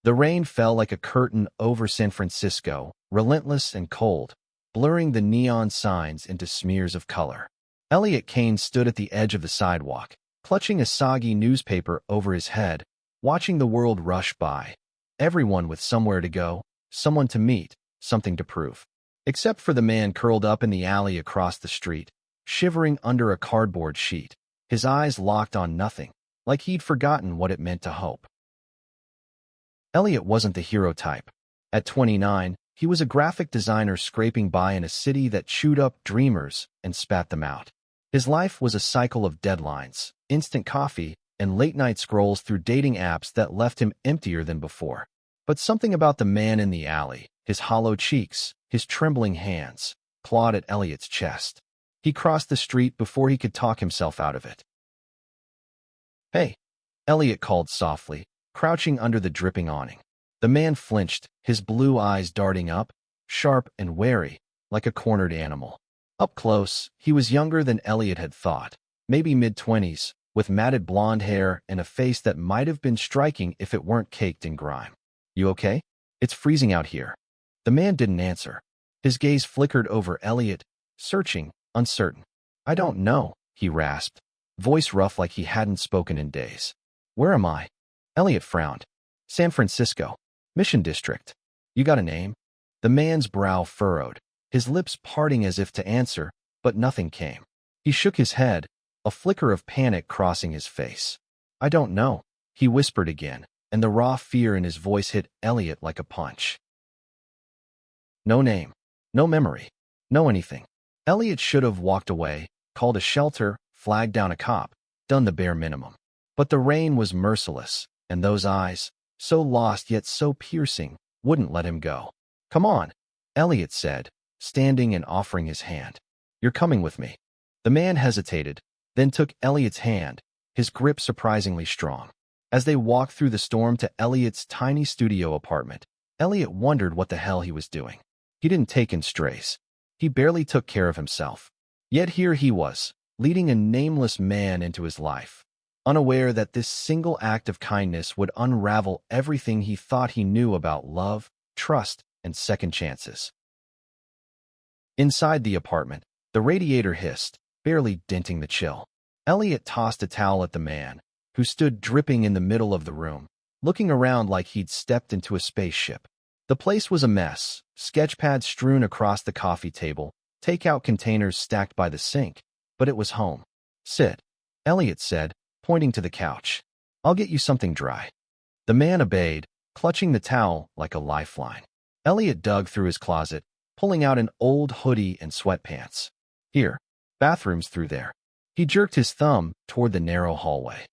The rain fell like a curtain over San Francisco, relentless and cold, blurring the neon signs into smears of color. Elliot Kane stood at the edge of the sidewalk, clutching a soggy newspaper over his head, watching the world rush by. Everyone with somewhere to go, someone to meet, something to prove. Except for the man curled up in the alley across the street, shivering under a cardboard sheet, his eyes locked on nothing, like he'd forgotten what it meant to hope. Elliot wasn't the hero type. At 29, he was a graphic designer scraping by in a city that chewed up dreamers and spat them out. His life was a cycle of deadlines, instant coffee, and late-night scrolls through dating apps that left him emptier than before. But something about the man in the alley, his hollow cheeks, his trembling hands, clawed at Elliot's chest. He crossed the street before he could talk himself out of it. "Hey," Elliot called softly, crouching under the dripping awning. The man flinched, his blue eyes darting up, sharp and wary, like a cornered animal. Up close, he was younger than Elliot had thought, maybe mid-20s, with matted blonde hair and a face that might have been striking if it weren't caked in grime. "You okay? It's freezing out here." The man didn't answer. His gaze flickered over Elliot, searching, uncertain. "I don't know," he rasped, voice rough like he hadn't spoken in days. "Where am I?" Elliot frowned. "San Francisco. Mission District. You got a name?" The man's brow furrowed, his lips parting as if to answer, but nothing came. He shook his head, a flicker of panic crossing his face. "I don't know," he whispered again, and the raw fear in his voice hit Elliot like a punch. No name, no memory, no anything. Elliot should have walked away, called a shelter, flagged down a cop, done the bare minimum. But the rain was merciless, and those eyes, so lost yet so piercing, wouldn't let him go. "Come on," Elliot said, standing and offering his hand. "You're coming with me." The man hesitated, then took Elliot's hand, his grip surprisingly strong. As they walked through the storm to Elliot's tiny studio apartment, Elliot wondered what the hell he was doing. He didn't take in strays. He barely took care of himself. Yet here he was, leading a nameless man into his life, unaware that this single act of kindness would unravel everything he thought he knew about love, trust, and second chances. Inside the apartment, the radiator hissed, barely denting the chill. Elliot tossed a towel at the man, who stood dripping in the middle of the room, looking around like he'd stepped into a spaceship. The place was a mess, sketchpads strewn across the coffee table, takeout containers stacked by the sink, but it was home. "Sit," Elliot said, pointing to the couch. "I'll get you something dry." The man obeyed, clutching the towel like a lifeline. Elliot dug through his closet, pulling out an old hoodie and sweatpants. "Here, bathroom's through there." He jerked his thumb toward the narrow hallway.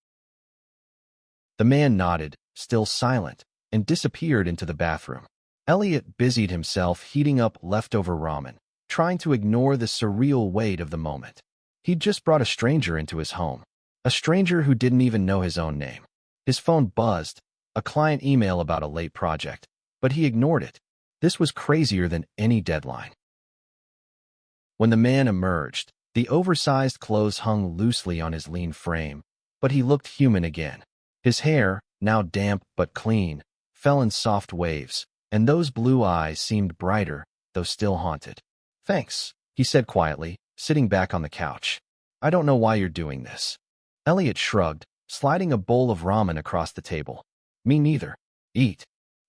The man nodded, still silent, and disappeared into the bathroom. Elliot busied himself heating up leftover ramen, trying to ignore the surreal weight of the moment. He'd just brought a stranger into his home, a stranger who didn't even know his own name. His phone buzzed, a client email about a late project, but he ignored it. This was crazier than any deadline. When the man emerged, the oversized clothes hung loosely on his lean frame, but he looked human again. His hair, now damp but clean, fell in soft waves, and those blue eyes seemed brighter, though still haunted. "Thanks," he said quietly, sitting back on the couch. "I don't know why you're doing this." Elliot shrugged, sliding a bowl of ramen across the table. "Me neither. Eat."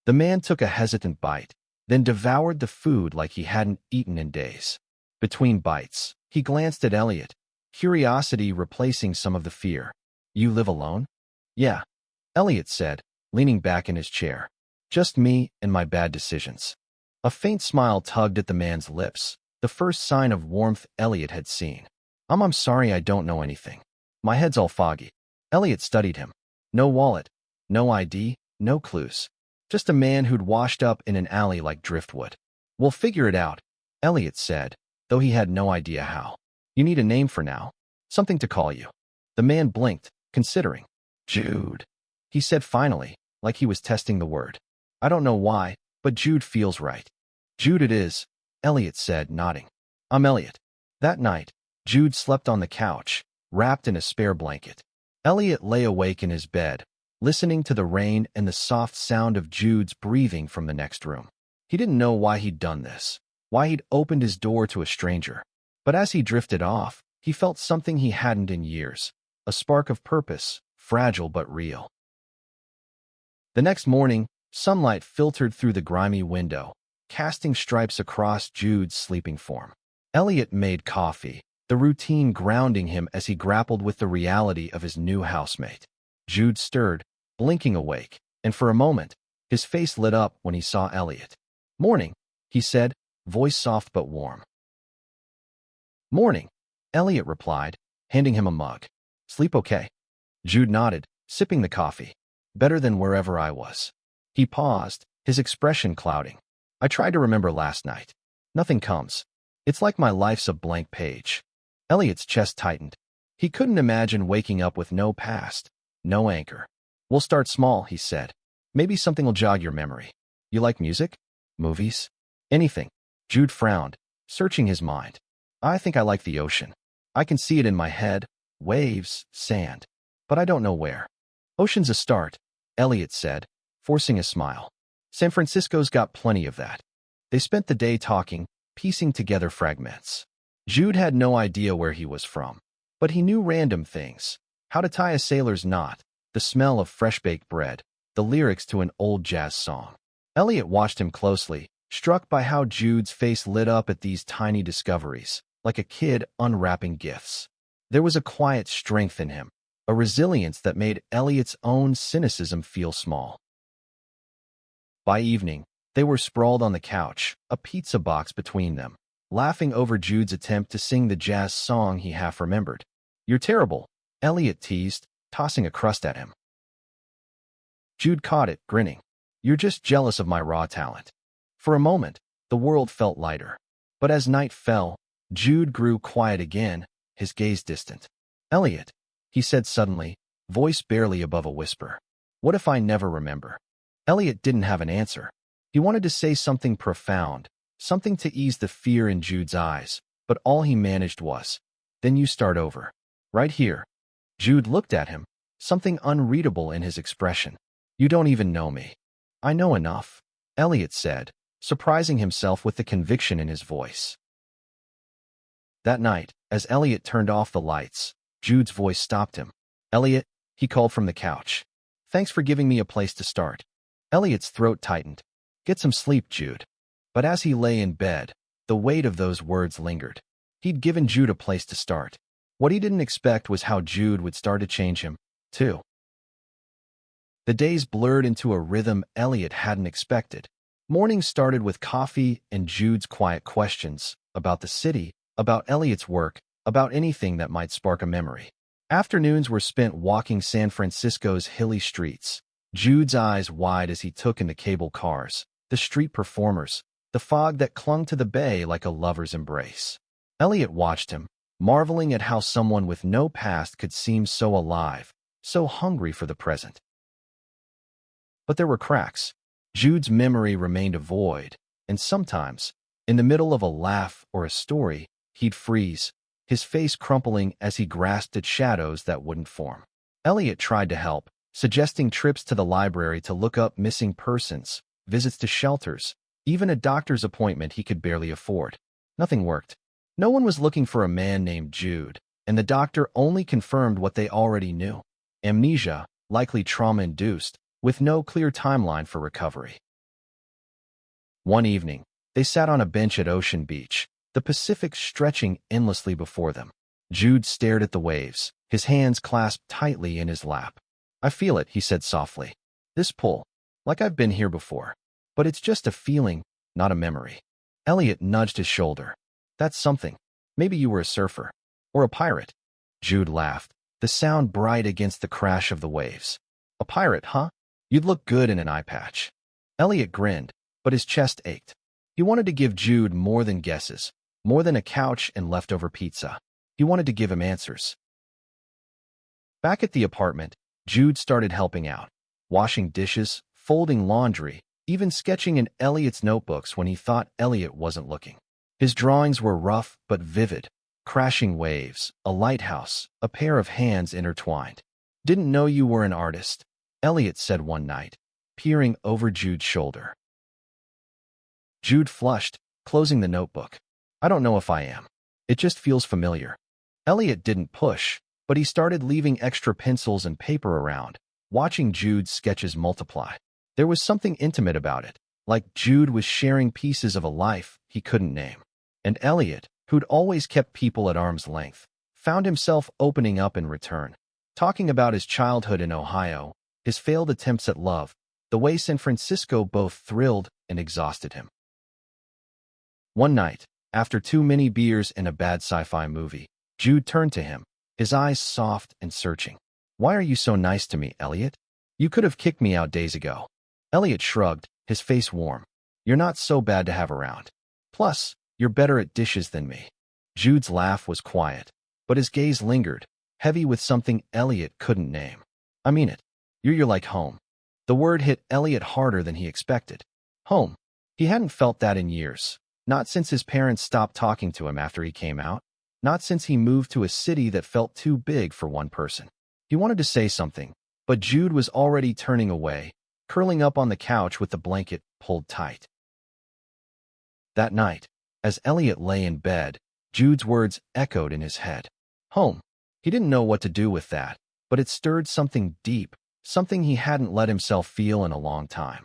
The man took a hesitant bite, then devoured the food like he hadn't eaten in days. Between bites, he glanced at Elliot, curiosity replacing some of the fear. "You live alone?" "Yeah," Elliot said, leaning back in his chair. "Just me and my bad decisions." A faint smile tugged at the man's lips, the first sign of warmth Elliot had seen. I'm sorry I don't know anything. My head's all foggy." Elliot studied him. No wallet, no ID, no clues. Just a man who'd washed up in an alley like driftwood. "We'll figure it out," Elliot said, though he had no idea how. "You need a name for now. Something to call you." The man blinked, considering. "Jude," he said finally, like he was testing the word. "I don't know why, but Jude feels right." "Jude it is," Elliot said, nodding. "I'm Elliot." That night, Jude slept on the couch, wrapped in a spare blanket. Elliot lay awake in his bed, listening to the rain and the soft sound of Jude's breathing from the next room. He didn't know why he'd done this, why he'd opened his door to a stranger. But as he drifted off, he felt something he hadn't in years, a spark of purpose, fragile but real. The next morning, sunlight filtered through the grimy window, casting stripes across Jude's sleeping form. Elliot made coffee, the routine grounding him as he grappled with the reality of his new housemate. Jude stirred, blinking awake, and for a moment, his face lit up when he saw Elliot. "Morning," he said, voice soft but warm. "Morning," Elliot replied, handing him a mug. "Sleep okay?" Jude nodded, sipping the coffee. "Better than wherever I was." He paused, his expression clouding. "I tried to remember last night. Nothing comes. It's like my life's a blank page." Elliot's chest tightened. He couldn't imagine waking up with no past, no anchor. "We'll start small," he said. "Maybe something will jog your memory. You like music? Movies? Anything?" Jude frowned, searching his mind. "I think I like the ocean. I can see it in my head, waves, sand. But I don't know where." "Ocean's a start," Elliot said, forcing a smile. "San Francisco's got plenty of that." They spent the day talking, piecing together fragments. Jude had no idea where he was from, but he knew random things. How to tie a sailor's knot, the smell of fresh-baked bread, the lyrics to an old jazz song. Elliot watched him closely, struck by how Jude's face lit up at these tiny discoveries, like a kid unwrapping gifts. There was a quiet strength in him, a resilience that made Elliot's own cynicism feel small. By evening, they were sprawled on the couch, a pizza box between them, laughing over Jude's attempt to sing the jazz song he half remembered. "You're terrible," Elliot teased, tossing a crust at him. Jude caught it, grinning. "You're just jealous of my raw talent." For a moment, the world felt lighter. But as night fell, Jude grew quiet again, his gaze distant. "Elliot," he said suddenly, voice barely above a whisper. "What if I never remember?" Elliot didn't have an answer. He wanted to say something profound, something to ease the fear in Jude's eyes, but all he managed was, "Then you start over. Right here." Jude looked at him, something unreadable in his expression. "You don't even know me." "I know enough," Elliot said, surprising himself with the conviction in his voice. That night, as Elliot turned off the lights, Jude's voice stopped him. "Elliot," he called from the couch. "Thanks for giving me a place to start." Elliot's throat tightened. "Get some sleep, Jude." But as he lay in bed, the weight of those words lingered. He'd given Jude a place to start. What he didn't expect was how Jude would start to change him, too. The days blurred into a rhythm Elliot hadn't expected. Mornings started with coffee and Jude's quiet questions about the city, about Elliot's work, about anything that might spark a memory. Afternoons were spent walking San Francisco's hilly streets, Jude's eyes wide as he took in the cable cars, the street performers, the fog that clung to the bay like a lover's embrace. Elliot watched him, marveling at how someone with no past could seem so alive, so hungry for the present. But there were cracks. Jude's memory remained a void, and sometimes, in the middle of a laugh or a story, he'd freeze, his face crumpling as he grasped at shadows that wouldn't form. Elliot tried to help, suggesting trips to the library to look up missing persons, visits to shelters, even a doctor's appointment he could barely afford. Nothing worked. No one was looking for a man named Jude, and the doctor only confirmed what they already knew. Amnesia, likely trauma-induced, with no clear timeline for recovery. One evening, they sat on a bench at Ocean Beach, the Pacific stretching endlessly before them. Jude stared at the waves, his hands clasped tightly in his lap. "I feel it," he said softly. "This pull, like I've been here before. But it's just a feeling, not a memory." Elliot nudged his shoulder. "That's something. Maybe you were a surfer. Or a pirate." Jude laughed, the sound bright against the crash of the waves. "A pirate, huh? You'd look good in an eye patch." Elliot grinned, but his chest ached. He wanted to give Jude more than guesses, more than a couch and leftover pizza. He wanted to give him answers. Back at the apartment, Jude started helping out, washing dishes, folding laundry, even sketching in Elliot's notebooks when he thought Elliot wasn't looking. His drawings were rough but vivid, crashing waves, a lighthouse, a pair of hands intertwined. "Didn't know you were an artist," Elliot said one night, peering over Jude's shoulder. Jude flushed, closing the notebook. I don't know if I am. It just feels familiar. Elliot didn't push, but he started leaving extra pencils and paper around, watching Jude's sketches multiply. There was something intimate about it, like Jude was sharing pieces of a life he couldn't name. And Elliot, who'd always kept people at arm's length, found himself opening up in return, talking about his childhood in Ohio, his failed attempts at love, the way San Francisco both thrilled and exhausted him. One night, after too many beers and a bad sci-fi movie, Jude turned to him, his eyes soft and searching. Why are you so nice to me, Elliot? You could have kicked me out days ago. Elliot shrugged, his face warm. You're not so bad to have around. Plus, you're better at dishes than me. Jude's laugh was quiet, but his gaze lingered, heavy with something Elliot couldn't name. I mean it. You're like home. The word hit Elliot harder than he expected. Home. He hadn't felt that in years. Not since his parents stopped talking to him after he came out. Not since he moved to a city that felt too big for one person. He wanted to say something, but Jude was already turning away, curling up on the couch with the blanket pulled tight. That night, as Elliot lay in bed, Jude's words echoed in his head. Home. He didn't know what to do with that, but it stirred something deep, something he hadn't let himself feel in a long time.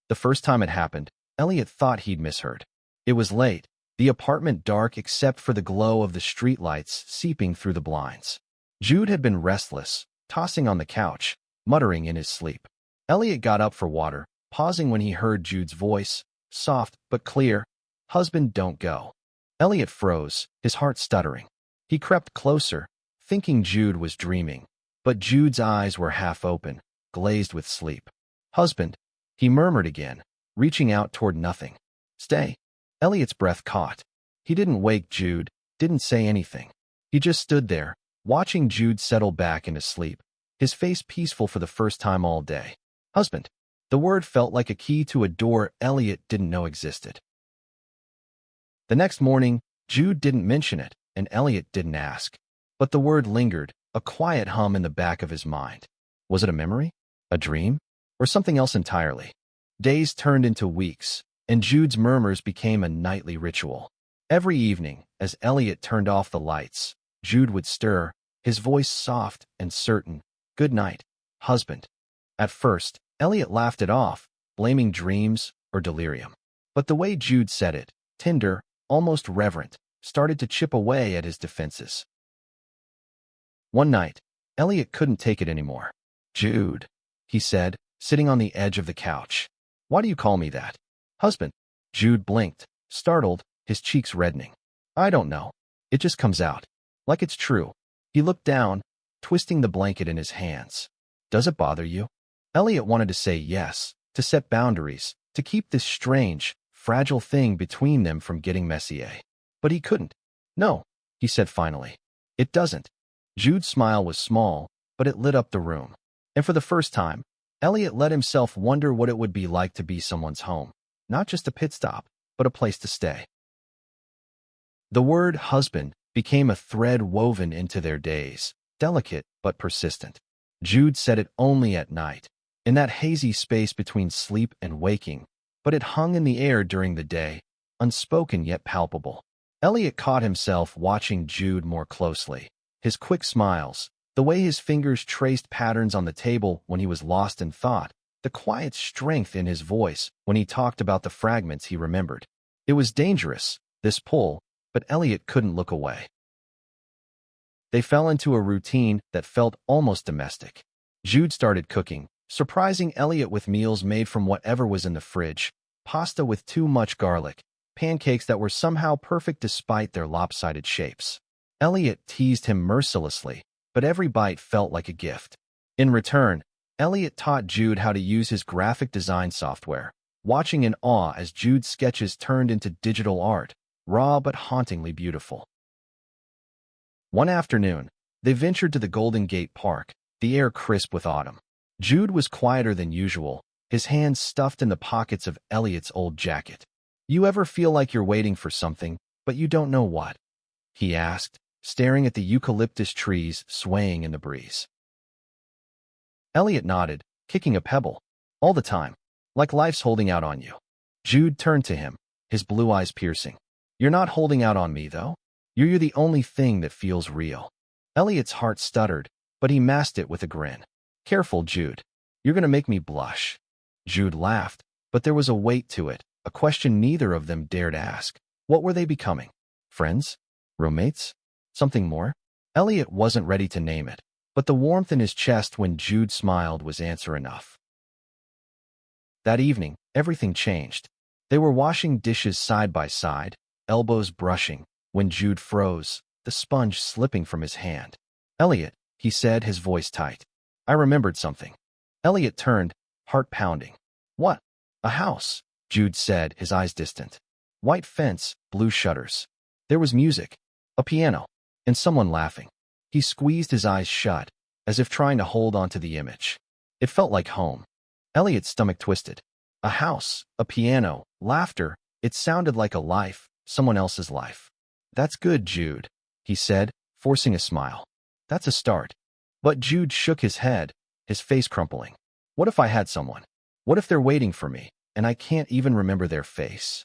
The first time it happened, Elliot thought he'd misheard. It was late, the apartment dark except for the glow of the streetlights seeping through the blinds. Jude had been restless, tossing on the couch, muttering in his sleep. Elliot got up for water, pausing when he heard Jude's voice, soft but clear. Husband, don't go. Elliot froze, his heart stuttering. He crept closer, thinking Jude was dreaming, but Jude's eyes were half open, glazed with sleep. Husband, he murmured again, reaching out toward nothing. Stay. Elliot's breath caught. He didn't wake Jude, didn't say anything. He just stood there, watching Jude settle back into sleep, his face peaceful for the first time all day. Husband. The word felt like a key to a door Elliot didn't know existed. The next morning, Jude didn't mention it, and Elliot didn't ask. But the word lingered, a quiet hum in the back of his mind. Was it a memory? A dream? Or something else entirely? Days turned into weeks, and Jude's murmurs became a nightly ritual. Every evening, as Elliot turned off the lights, Jude would stir, his voice soft and certain. Good night, husband. At first, Elliot laughed it off, blaming dreams or delirium. But the way Jude said it, tender, almost reverent, started to chip away at his defenses. One night, Elliot couldn't take it anymore. Jude, he said, sitting on the edge of the couch. Why do you call me that? Husband. Jude blinked, startled, his cheeks reddening. I don't know. It just comes out. Like it's true. He looked down, twisting the blanket in his hands. Does it bother you? Elliot wanted to say yes, to set boundaries, to keep this strange, fragile thing between them from getting messy. But he couldn't. No, he said finally. It doesn't. Jude's smile was small, but it lit up the room. And for the first time, Elliot let himself wonder what it would be like to be someone's home. Not just a pit stop, but a place to stay. The word husband became a thread woven into their days, delicate but persistent. Jude said it only at night, in that hazy space between sleep and waking, but it hung in the air during the day, unspoken yet palpable. Elliot caught himself watching Jude more closely. His quick smiles, the way his fingers traced patterns on the table when he was lost in thought, the quiet strength in his voice when he talked about the fragments he remembered. It was dangerous, this pull, but Elliot couldn't look away. They fell into a routine that felt almost domestic. Jude started cooking, surprising Elliot with meals made from whatever was in the fridge, pasta with too much garlic, pancakes that were somehow perfect despite their lopsided shapes. Elliot teased him mercilessly, but every bite felt like a gift. In return, Elliot taught Jude how to use his graphic design software, watching in awe as Jude's sketches turned into digital art, raw but hauntingly beautiful. One afternoon, they ventured to the Golden Gate Park, the air crisp with autumn. Jude was quieter than usual, his hands stuffed in the pockets of Elliot's old jacket. You ever feel like you're waiting for something, but you don't know what? He asked, staring at the eucalyptus trees swaying in the breeze. Elliot nodded, kicking a pebble. All the time. Like life's holding out on you. Jude turned to him, his blue eyes piercing. You're not holding out on me, though. You're the only thing that feels real. Elliot's heart stuttered, but he masked it with a grin. Careful, Jude. You're gonna make me blush. Jude laughed, but there was a weight to it, a question neither of them dared ask. What were they becoming? Friends? Roommates? Something more? Elliot wasn't ready to name it, but the warmth in his chest when Jude smiled was answer enough. That evening, everything changed. They were washing dishes side by side, elbows brushing, when Jude froze, the sponge slipping from his hand. Elliot, he said, his voice tight. I remembered something. Elliot turned, heart pounding. What? A house, Jude said, his eyes distant. White fence, blue shutters. There was music, a piano, and someone laughing. He squeezed his eyes shut, as if trying to hold on to the image. It felt like home. Elliot's stomach twisted. A house, a piano, laughter. It sounded like a life, someone else's life. That's good, Jude, he said, forcing a smile. That's a start. But Jude shook his head, his face crumpling. What if I had someone? What if they're waiting for me, and I can't even remember their face?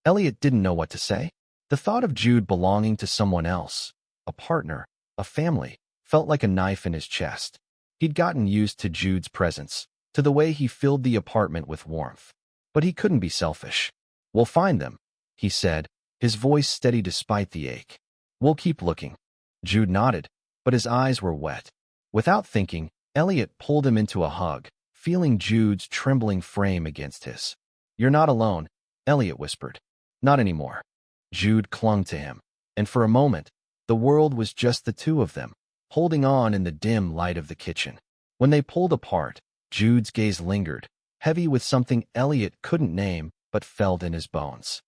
Elliot didn't know what to say. The thought of Jude belonging to someone else, a partner, a family, felt like a knife in his chest. He'd gotten used to Jude's presence, to the way he filled the apartment with warmth. But he couldn't be selfish. We'll find them, he said, his voice steady despite the ache. We'll keep looking. Jude nodded, but his eyes were wet. Without thinking, Elliot pulled him into a hug, feeling Jude's trembling frame against his. You're not alone, Elliot whispered. Not anymore. Jude clung to him, and for a moment, the world was just the two of them, holding on in the dim light of the kitchen. When they pulled apart, Jude's gaze lingered, heavy with something Elliot couldn't name but felt in his bones.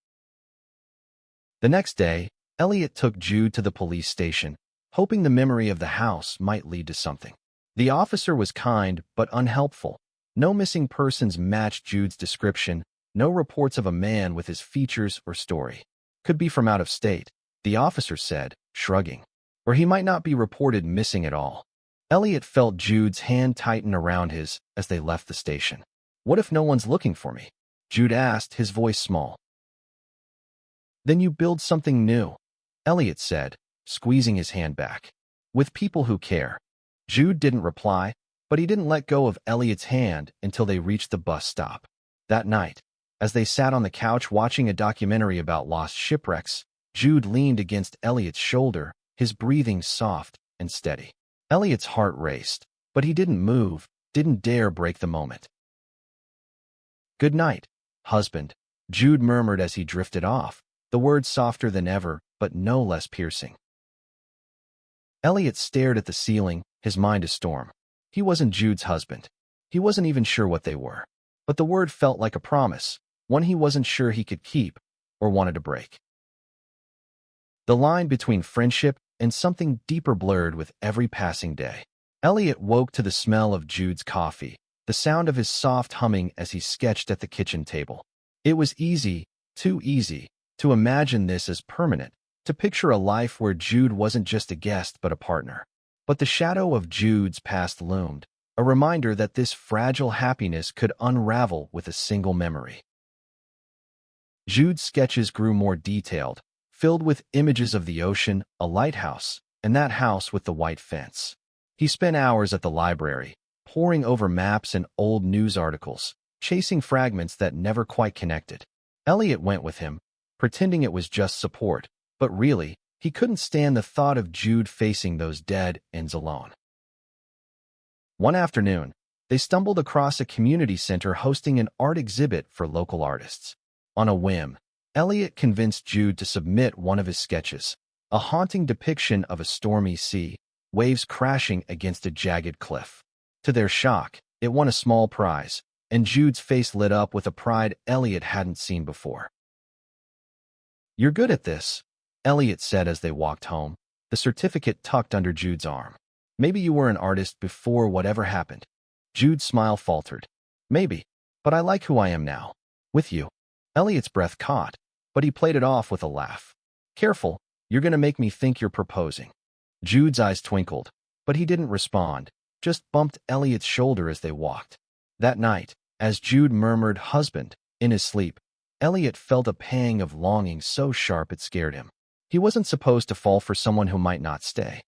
The next day, Elliot took Jude to the police station, hoping the memory of the house might lead to something. The officer was kind but unhelpful. No missing persons matched Jude's description, no reports of a man with his features or story. Could be from out of state, the officer said, shrugging. Or he might not be reported missing at all. Elliot felt Jude's hand tighten around his as they left the station. What if no one's looking for me? Jude asked, his voice small. Then you build something new, Elliot said, squeezing his hand back. With people who care. Jude didn't reply, but he didn't let go of Elliot's hand until they reached the bus stop. That night, as they sat on the couch watching a documentary about lost shipwrecks, Jude leaned against Elliot's shoulder, his breathing soft and steady. Elliot's heart raced, but he didn't move, didn't dare break the moment. Good night, husband, Jude murmured as he drifted off, the words softer than ever, but no less piercing. Elliot stared at the ceiling, his mind a storm. He wasn't Jude's husband. He wasn't even sure what they were. But the word felt like a promise, one he wasn't sure he could keep or wanted to break. The line between friendship and something deeper blurred with every passing day. Elliot woke to the smell of Jude's coffee, the sound of his soft humming as he sketched at the kitchen table. It was easy, too easy, to imagine this as permanent, to picture a life where Jude wasn't just a guest but a partner. But the shadow of Jude's past loomed, a reminder that this fragile happiness could unravel with a single memory. Jude's sketches grew more detailed, filled with images of the ocean, a lighthouse, and that house with the white fence. He spent hours at the library, poring over maps and old news articles, chasing fragments that never quite connected. Elliot went with him, pretending it was just support, but really, he couldn't stand the thought of Jude facing those dead ends alone. One afternoon, they stumbled across a community center hosting an art exhibit for local artists. On a whim, Elliot convinced Jude to submit one of his sketches, a haunting depiction of a stormy sea, waves crashing against a jagged cliff. To their shock, it won a small prize, and Jude's face lit up with a pride Elliot hadn't seen before. You're good at this, Elliot said as they walked home, the certificate tucked under Jude's arm. Maybe you were an artist before whatever happened. Jude's smile faltered. Maybe, but I like who I am now. With you. Elliot's breath caught, but he played it off with a laugh. Careful, you're going to make me think you're proposing. Jude's eyes twinkled, but he didn't respond, just bumped Elliot's shoulder as they walked. That night, as Jude murmured "husband" in his sleep, Elliot felt a pang of longing so sharp it scared him. He wasn't supposed to fall for someone who might not stay.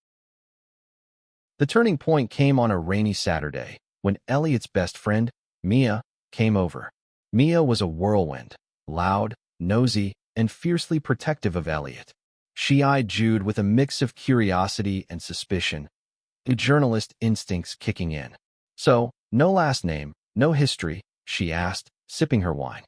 The turning point came on a rainy Saturday, when Elliot's best friend, Mia, came over. Mia was a whirlwind, loud, nosy, and fiercely protective of Elliot. She eyed Jude with a mix of curiosity and suspicion, the journalist instincts kicking in. "So, no last name, no history?" she asked, sipping her wine.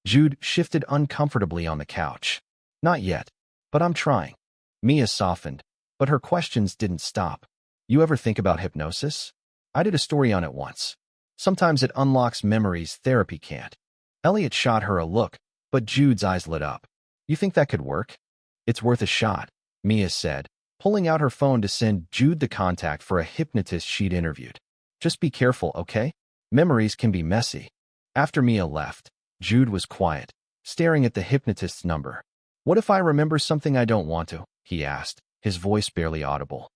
Jude shifted uncomfortably on the couch. "Not yet, but I'm trying." Mia softened, but her questions didn't stop. "You ever think about hypnosis? I did a story on it once. Sometimes it unlocks memories therapy can't." Elliot shot her a look, but Jude's eyes lit up. "You think that could work?" "It's worth a shot," Mia said, pulling out her phone to send Jude the contact for a hypnotist she'd interviewed. "Just be careful, okay? Memories can be messy." After Mia left, Jude was quiet, staring at the hypnotist's number. "What if I remember something I don't want to?" he asked, his voice barely audible.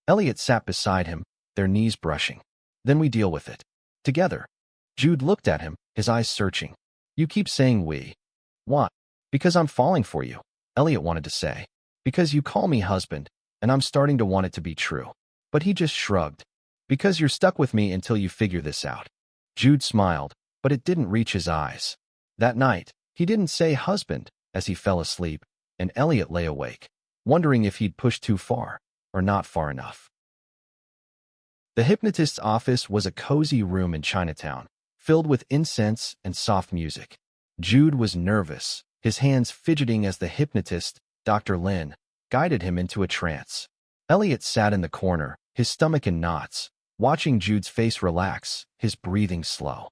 Elliot sat beside him, their knees brushing. "Then we deal with it. Together." Jude looked at him, his eyes searching. "You keep saying we." "What?" "Because I'm falling for you," Elliot wanted to say. "Because you call me husband, and I'm starting to want it to be true." But he just shrugged. "Because you're stuck with me until you figure this out." Jude smiled, but it didn't reach his eyes. That night, he didn't say husband as he fell asleep, and Elliot lay awake, wondering if he'd pushed too far or not far enough. The hypnotist's office was a cozy room in Chinatown, filled with incense and soft music. Jude was nervous, his hands fidgeting as the hypnotist, Dr. Lin, guided him into a trance. Elliot sat in the corner, his stomach in knots, watching Jude's face relax, his breathing slow.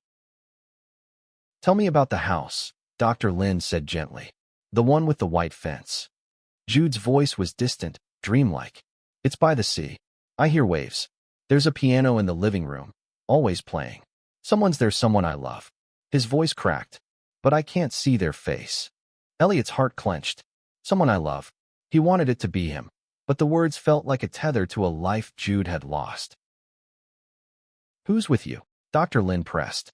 "Tell me about the house," Dr. Lin said gently. "The one with the white fence." Jude's voice was distant, dreamlike. "It's by the sea. I hear waves. There's a piano in the living room, always playing. Someone's there, someone I love." His voice cracked. "But I can't see their face." Elliot's heart clenched. Someone I love. He wanted it to be him, but the words felt like a tether to a life Jude had lost. "Who's with you?" Dr. Lin pressed.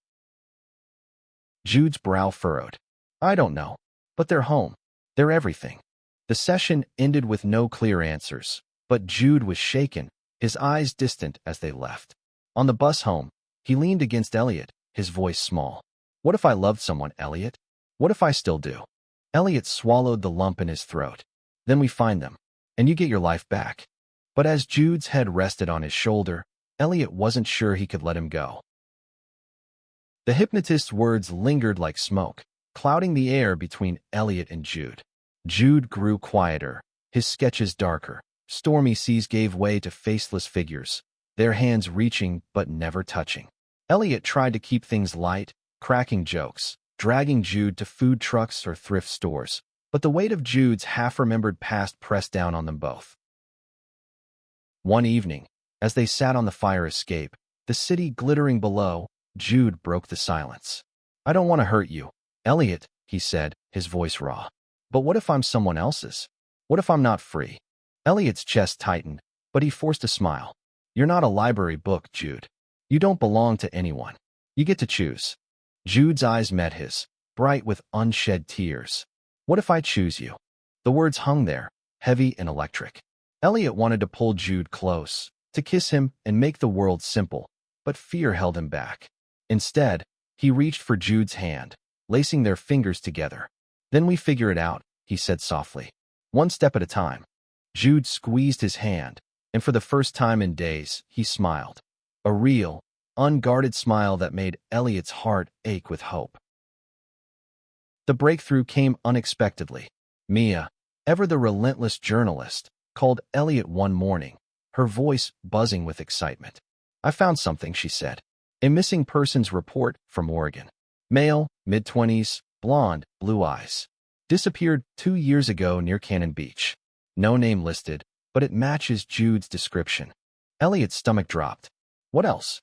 Jude's brow furrowed. "I don't know, but they're home. They're everything." The session ended with no clear answers, but Jude was shaken, his eyes distant as they left. On the bus home, he leaned against Elliot, his voice small. "What if I loved someone, Elliot? What if I still do?" Elliot swallowed the lump in his throat. "Then we find them, and you get your life back." But as Jude's head rested on his shoulder, Elliot wasn't sure he could let him go. The hypnotist's words lingered like smoke, clouding the air between Elliot and Jude. Jude grew quieter, his sketches darker. Stormy seas gave way to faceless figures, their hands reaching but never touching. Elliot tried to keep things light, cracking jokes, dragging Jude to food trucks or thrift stores, but the weight of Jude's half-remembered past pressed down on them both. One evening, as they sat on the fire escape, the city glittering below, Jude broke the silence. "I don't want to hurt you, Elliot," he said, his voice raw. "But what if I'm someone else's? What if I'm not free?" Elliot's chest tightened, but he forced a smile. "You're not a library book, Jude. You don't belong to anyone. You get to choose." Jude's eyes met his, bright with unshed tears. "What if I choose you?" The words hung there, heavy and electric. Elliot wanted to pull Jude close, to kiss him and make the world simple, but fear held him back. Instead, he reached for Jude's hand, lacing their fingers together. "Then we figure it out," he said softly. "One step at a time." Jude squeezed his hand, and for the first time in days, he smiled. A real, unguarded smile that made Elliot's heart ache with hope. The breakthrough came unexpectedly. Mia, ever the relentless journalist, called Elliot one morning, her voice buzzing with excitement. "I found something," she said. "A missing persons report from Oregon. Male, mid-20s, blonde, blue eyes. Disappeared 2 years ago near Cannon Beach. No name listed, but it matches Jude's description." Elliot's stomach dropped. "What else?"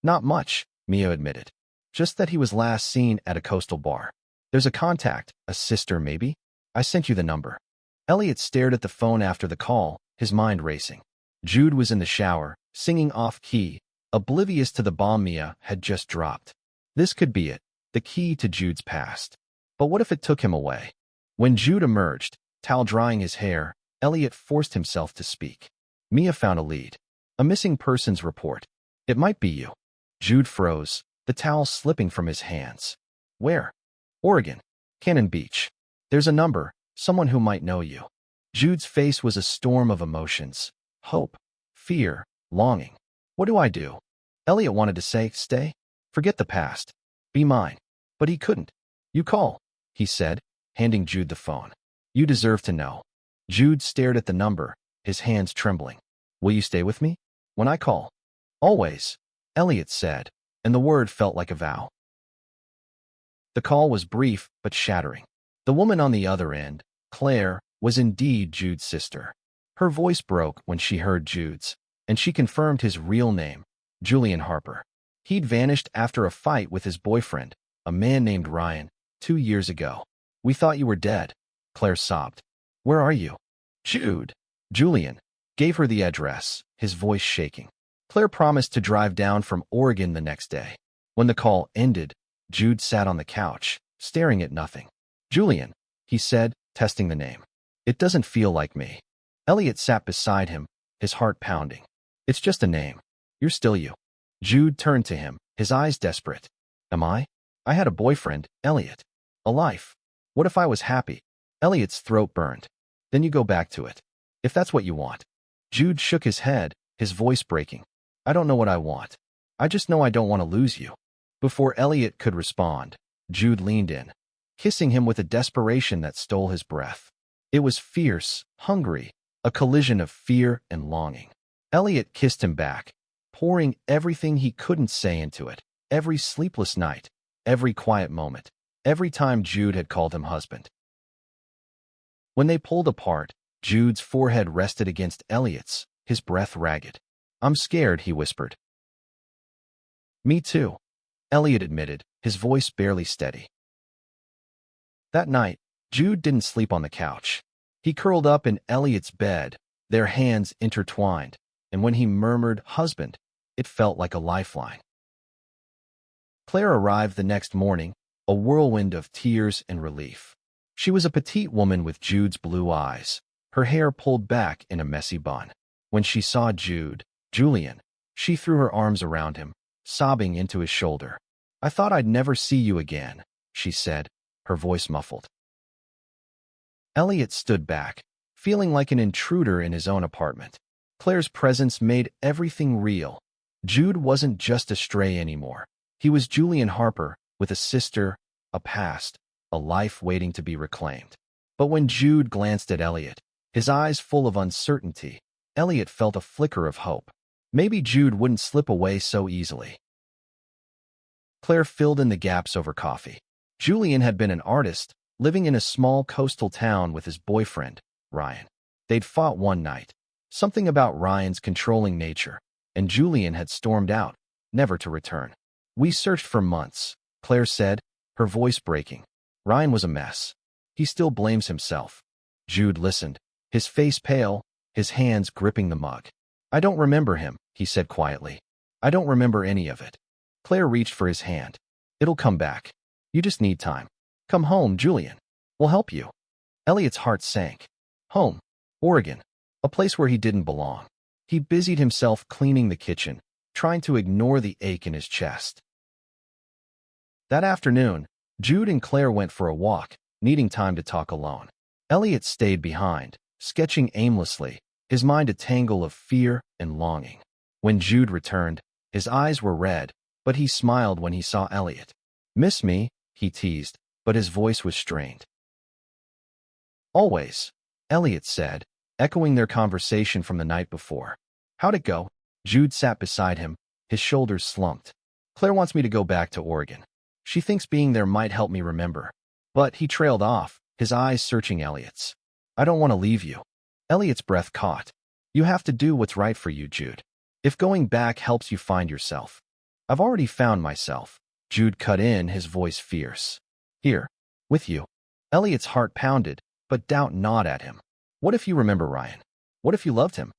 "Not much," Mia admitted. "Just that he was last seen at a coastal bar. There's a contact, a sister maybe? I sent you the number." Elliot stared at the phone after the call, his mind racing. Jude was in the shower, singing off-key, oblivious to the bomb Mia had just dropped. This could be it, the key to Jude's past. But what if it took him away? When Jude emerged, towel drying his hair, Elliot forced himself to speak. Mia found a lead. A missing persons report. It might be you. Jude froze, the towel slipping from his hands. Where? Oregon. Cannon Beach. There's a number, someone who might know you. Jude's face was a storm of emotions. Hope, fear, longing. What do I do? Elliot wanted to say, stay. Forget the past. Be mine. But he couldn't. You call, he said, handing Jude the phone. You deserve to know. Jude stared at the number, his hands trembling. Will you stay with me? When I call? Always, Elliot said, and the word felt like a vow. The call was brief but shattering. The woman on the other end, Claire, was indeed Jude's sister. Her voice broke when she heard Jude's, and she confirmed his real name, Julian Harper. He'd vanished after a fight with his boyfriend, a man named Ryan, 2 years ago. We thought you were dead, Claire sobbed. Where are you? Jude. Julian gave her the address, his voice shaking. Claire promised to drive down from Oregon the next day. When the call ended, Jude sat on the couch, staring at nothing. Julian, he said, testing the name. It doesn't feel like me. Elliot sat beside him, his heart pounding. It's just a name. You're still you. Jude turned to him, his eyes desperate. Am I? I had a boyfriend, Elliot. A life. What if I was happy? Elliot's throat burned. Then you go back to it. If that's what you want. Jude shook his head, his voice breaking. I don't know what I want. I just know I don't want to lose you. Before Elliot could respond, Jude leaned in, kissing him with a desperation that stole his breath. It was fierce, hungry, a collision of fear and longing. Elliot kissed him back, pouring everything he couldn't say into it, every sleepless night, every quiet moment, every time Jude had called him husband. When they pulled apart, Jude's forehead rested against Elliot's, his breath ragged. I'm scared, he whispered. Me too, Elliot admitted, his voice barely steady. That night, Jude didn't sleep on the couch. He curled up in Elliot's bed, their hands intertwined, and when he murmured, husband, it felt like a lifeline. Claire arrived the next morning, a whirlwind of tears and relief. She was a petite woman with Jude's blue eyes, her hair pulled back in a messy bun. When she saw Julian, she threw her arms around him, sobbing into his shoulder. I thought I'd never see you again, she said, her voice muffled. Elliot stood back, feeling like an intruder in his own apartment. Claire's presence made everything real. Jude wasn't just a stray anymore. He was Julian Harper, with a sister, a past, a life waiting to be reclaimed. But when Jude glanced at Elliot, his eyes full of uncertainty, Elliot felt a flicker of hope. Maybe Jude wouldn't slip away so easily. Claire filled in the gaps over coffee. Julian had been an artist, living in a small coastal town with his boyfriend, Ryan. They'd fought one night. Something about Ryan's controlling nature, and Julian had stormed out, never to return. We searched for months, Claire said, her voice breaking. Ryan was a mess. He still blames himself. Jude listened, his face pale, his hands gripping the mug. I don't remember him, he said quietly. I don't remember any of it. Claire reached for his hand. It'll come back. You just need time. Come home, Julian. We'll help you. Elliot's heart sank. Home. Oregon. A place where he didn't belong. He busied himself cleaning the kitchen, trying to ignore the ache in his chest. That afternoon, Jude and Claire went for a walk, needing time to talk alone. Elliot stayed behind, sketching aimlessly, his mind a tangle of fear and longing. When Jude returned, his eyes were red, but he smiled when he saw Elliot. Miss me, he teased, but his voice was strained. Always, Elliot said, echoing their conversation from the night before. How'd it go? Jude sat beside him, his shoulders slumped. Claire wants me to go back to Oregon. She thinks being there might help me remember. But he trailed off, his eyes searching Elliot's. I don't want to leave you. Elliot's breath caught. You have to do what's right for you, Jude. If going back helps you find yourself. I've already found myself. Jude cut in, his voice fierce. Here, with you. Elliot's heart pounded, but doubt gnawed at him. What if you remember Ryan? What if you loved him?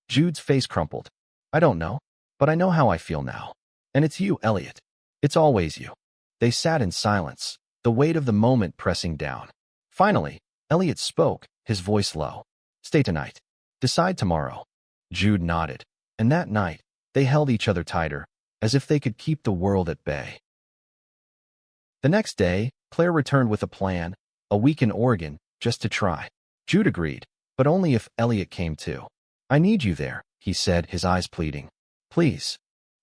Jude's face crumpled. I don't know, but I know how I feel now. And it's you, Elliot. It's always you. They sat in silence, the weight of the moment pressing down. Finally, Elliot spoke, his voice low. Stay tonight. Decide tomorrow. Jude nodded, and that night, they held each other tighter, as if they could keep the world at bay. The next day, Claire returned with a plan, a week in Oregon, just to try. Jude agreed, but only if Elliot came too. I need you there, he said, his eyes pleading. Please.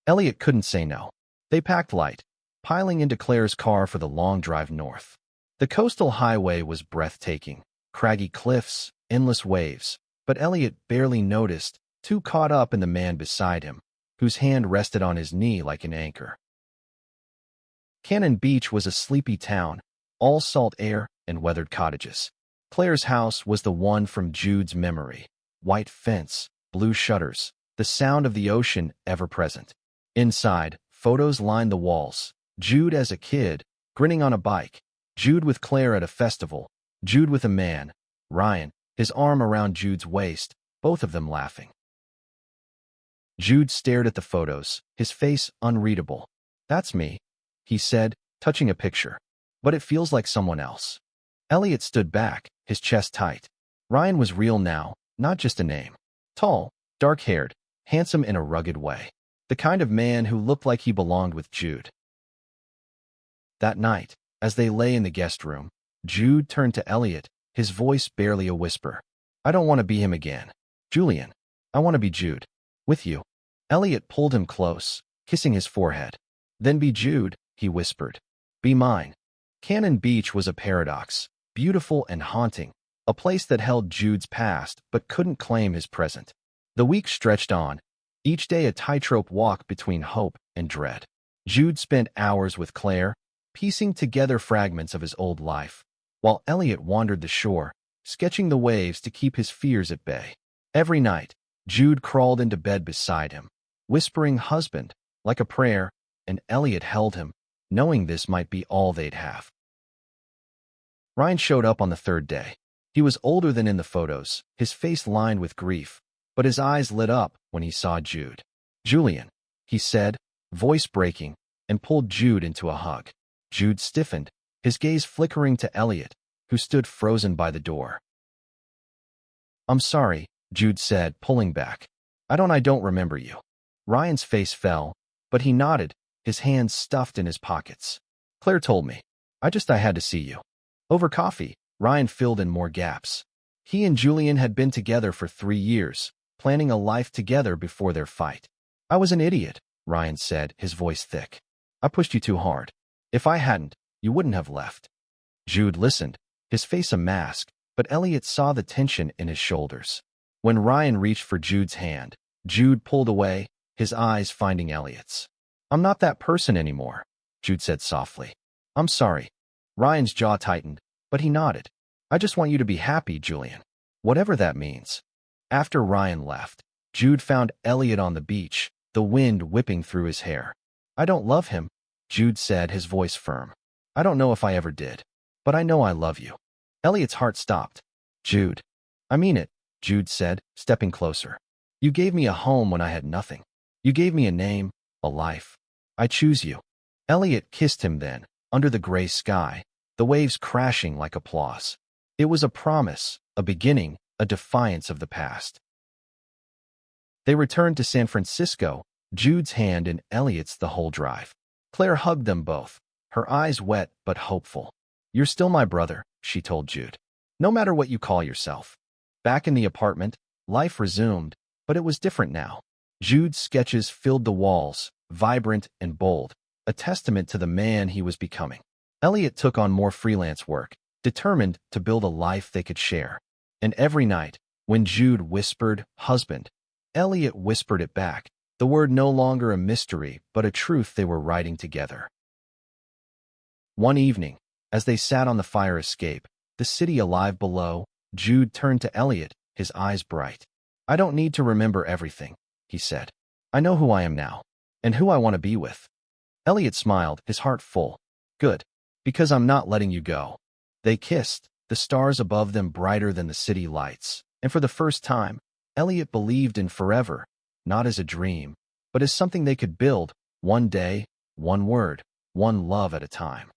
Elliot couldn't say no. They packed light, piling into Claire's car for the long drive north. The coastal highway was breathtaking, craggy cliffs, endless waves, but Elliot barely noticed, too caught up in the man beside him, whose hand rested on his knee like an anchor. Cannon Beach was a sleepy town, all salt air and weathered cottages. Claire's house was the one from Jude's memory. White fence, blue shutters, the sound of the ocean ever present. Inside, photos lined the walls. Jude as a kid, grinning on a bike. Jude with Claire at a festival. Jude with a man, Ryan, his arm around Jude's waist, both of them laughing. Jude stared at the photos, his face unreadable. That's me, he said, touching a picture. But it feels like someone else. Elliot stood back, his chest tight. Ryan was real now, not just a name. Tall, dark-haired, handsome in a rugged way. The kind of man who looked like he belonged with Jude. That night, as they lay in the guest room, Jude turned to Elliot, his voice barely a whisper. I don't want to be him again. Julian, I want to be Jude. With you. Elliot pulled him close, kissing his forehead. Then be Jude, he whispered. Be mine. Cannon Beach was a paradox, beautiful and haunting, a place that held Jude's past but couldn't claim his present. The week stretched on, each day a tightrope walk between hope and dread. Jude spent hours with Claire, piecing together fragments of his old life, while Elliot wandered the shore, sketching the waves to keep his fears at bay. Every night, Jude crawled into bed beside him, whispering husband, like a prayer, and Elliot held him, knowing this might be all they'd have. Ryan showed up on the third day. He was older than in the photos, his face lined with grief, but his eyes lit up when he saw Jude. Julian, he said, voice breaking, and pulled Jude into a hug. Jude stiffened, his gaze flickering to Elliot, who stood frozen by the door. I'm sorry, Jude said, pulling back. I don't remember you. Ryan's face fell, but he nodded, his hands stuffed in his pockets. Claire told me. I had to see you. Over coffee, Ryan filled in more gaps. He and Julian had been together for 3 years, planning a life together before their fight. I was an idiot, Ryan said, his voice thick. I pushed you too hard. If I hadn't, you wouldn't have left. Jude listened, his face a mask, but Elliot saw the tension in his shoulders. When Ryan reached for Jude's hand, Jude pulled away, his eyes finding Elliot's. I'm not that person anymore, Jude said softly. I'm sorry. Ryan's jaw tightened, but he nodded. I just want you to be happy, Julian. Whatever that means. After Ryan left, Jude found Elliot on the beach, the wind whipping through his hair. I don't love him, Jude said, his voice firm. I don't know if I ever did, but I know I love you. Elliot's heart stopped. Jude. I mean it, Jude said, stepping closer. You gave me a home when I had nothing. You gave me a name, a life. I choose you. Elliot kissed him then, under the gray sky, the waves crashing like applause. It was a promise, a beginning, a defiance of the past. They returned to San Francisco, Jude's hand in Elliot's the whole drive. Claire hugged them both, her eyes wet but hopeful. You're still my brother, she told Jude. No matter what you call yourself. Back in the apartment, life resumed, but it was different now. Jude's sketches filled the walls, vibrant and bold, a testament to the man he was becoming. Elliot took on more freelance work, determined to build a life they could share. And every night, when Jude whispered, husband, Elliot whispered it back, the word no longer a mystery but a truth they were writing together. One evening, as they sat on the fire escape, the city alive below, Jude turned to Elliot, his eyes bright. I don't need to remember everything, he said. I know who I am now, and who I want to be with. Elliot smiled, his heart full. Good, because I'm not letting you go. They kissed, the stars above them brighter than the city lights, and for the first time, Elliot believed in forever, not as a dream, but as something they could build, one day, one word, one love at a time.